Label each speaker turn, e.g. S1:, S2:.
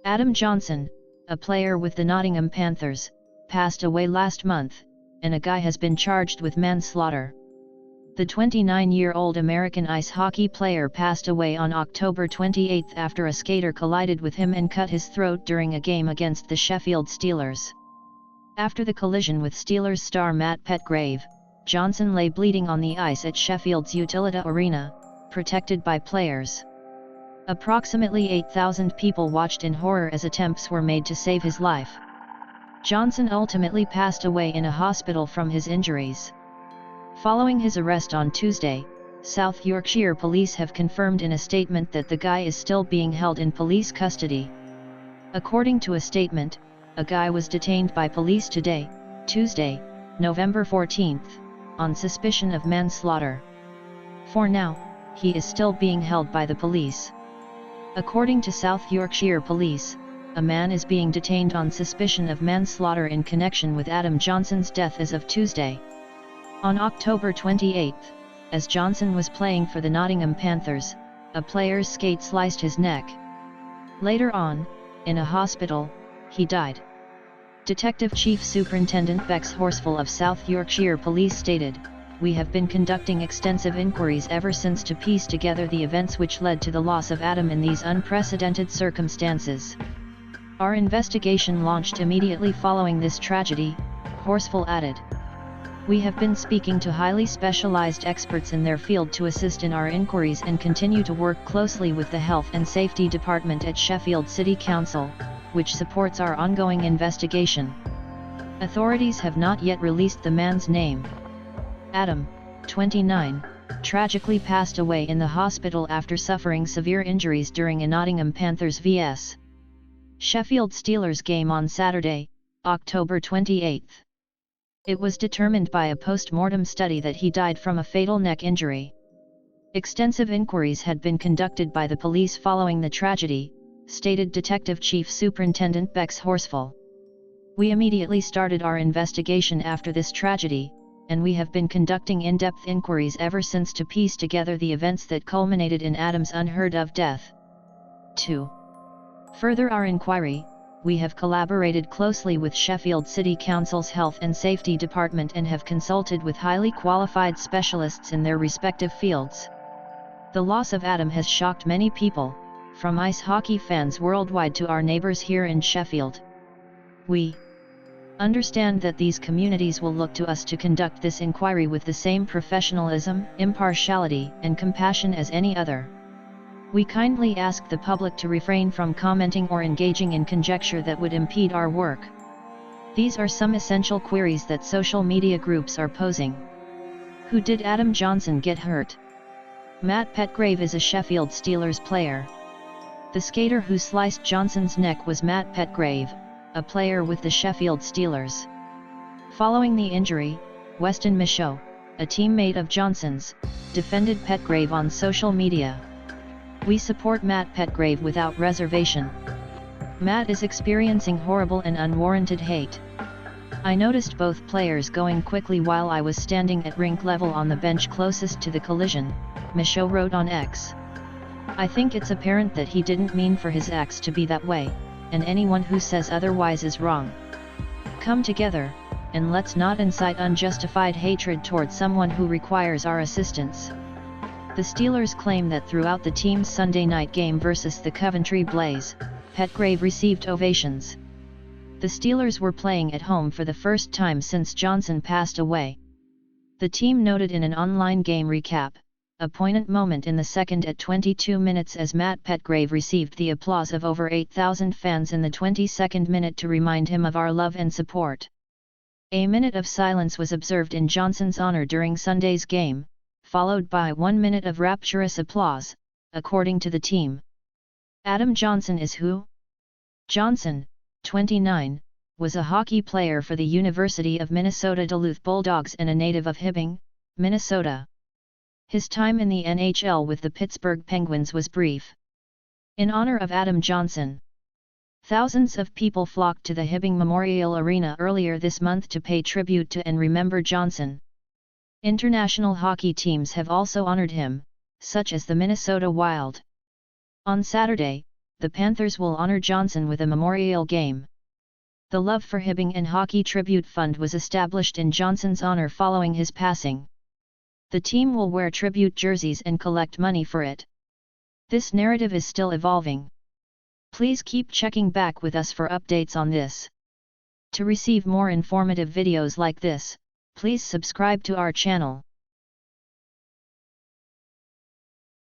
S1: Adam Johnson, a player with the Nottingham Panthers, passed away last month, and a guy has been charged with manslaughter. The 29-year-old American ice hockey player passed away on October 28 after a skater collided with him and cut his throat during a game against the Sheffield Steelers. After the collision with Steelers star Matt Petgrave, Johnson lay bleeding on the ice at Sheffield's Utilita Arena, protected by players. Approximately 8,000 people watched in horror as attempts were made to save his life. Johnson ultimately passed away in a hospital from his injuries. Following his arrest on Tuesday, South Yorkshire police have confirmed in a statement that the guy is still being held in police custody. According to a statement, a guy was detained by police today, Tuesday, November 14, on suspicion of manslaughter. For now, he is still being held by the police. According to South Yorkshire Police, a man is being detained on suspicion of manslaughter in connection with Adam Johnson's death as of Tuesday. On October 28, as Johnson was playing for the Nottingham Panthers, a player's skate sliced his neck. Later on, in a hospital, he died. Detective Chief Superintendent Bex Horsfall of South Yorkshire Police stated, "We have been conducting extensive inquiries ever since to piece together the events which led to the loss of Adam in these unprecedented circumstances. Our investigation launched immediately following this tragedy," Horsfall added. "We have been speaking to highly specialized experts in their field to assist in our inquiries and continue to work closely with the Health and Safety Department at Sheffield City Council, which supports our ongoing investigation. Authorities have not yet released the man's name." Adam, 29, tragically passed away in the hospital after suffering severe injuries during a Nottingham Panthers vs. Sheffield Steelers game on Saturday, October 28. It was determined by a post-mortem study that he died from a fatal neck injury. Extensive inquiries had been conducted by the police following the tragedy, stated Detective Chief Superintendent Bex Horsfall. "We immediately started our investigation after this tragedy, and we have been conducting in-depth inquiries ever since to piece together the events that culminated in Adam's unheard-of death. To further our inquiry, we have collaborated closely with Sheffield City Council's Health and Safety Department and have consulted with highly qualified specialists in their respective fields. The loss of Adam has shocked many people, from ice hockey fans worldwide to our neighbours here in Sheffield. We understand that these communities will look to us to conduct this inquiry with the same professionalism, impartiality, and compassion as any other. We kindly ask the public to refrain from commenting or engaging in conjecture that would impede our work. These are some essential queries that social media groups are posing. Who did Adam Johnson get hurt? Matt Petgrave is a Sheffield Steelers player. The skater who sliced Johnson's neck was Matt Petgrave, a player with the Sheffield Steelers. Following the injury, Weston Michaud, a teammate of Johnson's, defended Petgrave on social media. "We support Matt Petgrave without reservation. Matt is experiencing horrible and unwarranted hate. I noticed both players going quickly while I was standing at rink level on the bench closest to the collision," Michaud wrote on X. "I think it's apparent that he didn't mean for his acts to be that way, and anyone who says otherwise is wrong. Come together, and let's not incite unjustified hatred towards someone who requires our assistance." The Steelers claim that throughout the team's Sunday night game versus the Coventry Blaze, Petgrave received ovations. The Steelers were playing at home for the first time since Johnson passed away. The team noted in an online game recap, a poignant moment in the second at 22 minutes as Matt Petgrave received the applause of over 8,000 fans in the 22nd minute to remind him of our love and support. A minute of silence was observed in Johnson's honor during Sunday's game, followed by 1 minute of rapturous applause, according to the team. Adam Johnson is who? Johnson, 29, was a hockey player for the University of Minnesota Duluth Bulldogs and a native of Hibbing, Minnesota. His time in the NHL with the Pittsburgh Penguins was brief. In honor of Adam Johnson, thousands of people flocked to the Hibbing Memorial Arena earlier this month to pay tribute to and remember Johnson. International hockey teams have also honored him, such as the Minnesota Wild. On Saturday, the the Panthers will honor Johnson with a memorial game. The Love for Hibbing and Hockey Tribute Fund was established in Johnson's honor following his passing. The team will wear tribute jerseys and collect money for it. This narrative is still evolving. Please keep checking back with us for updates on this. To receive more informative videos like this, please subscribe to our channel.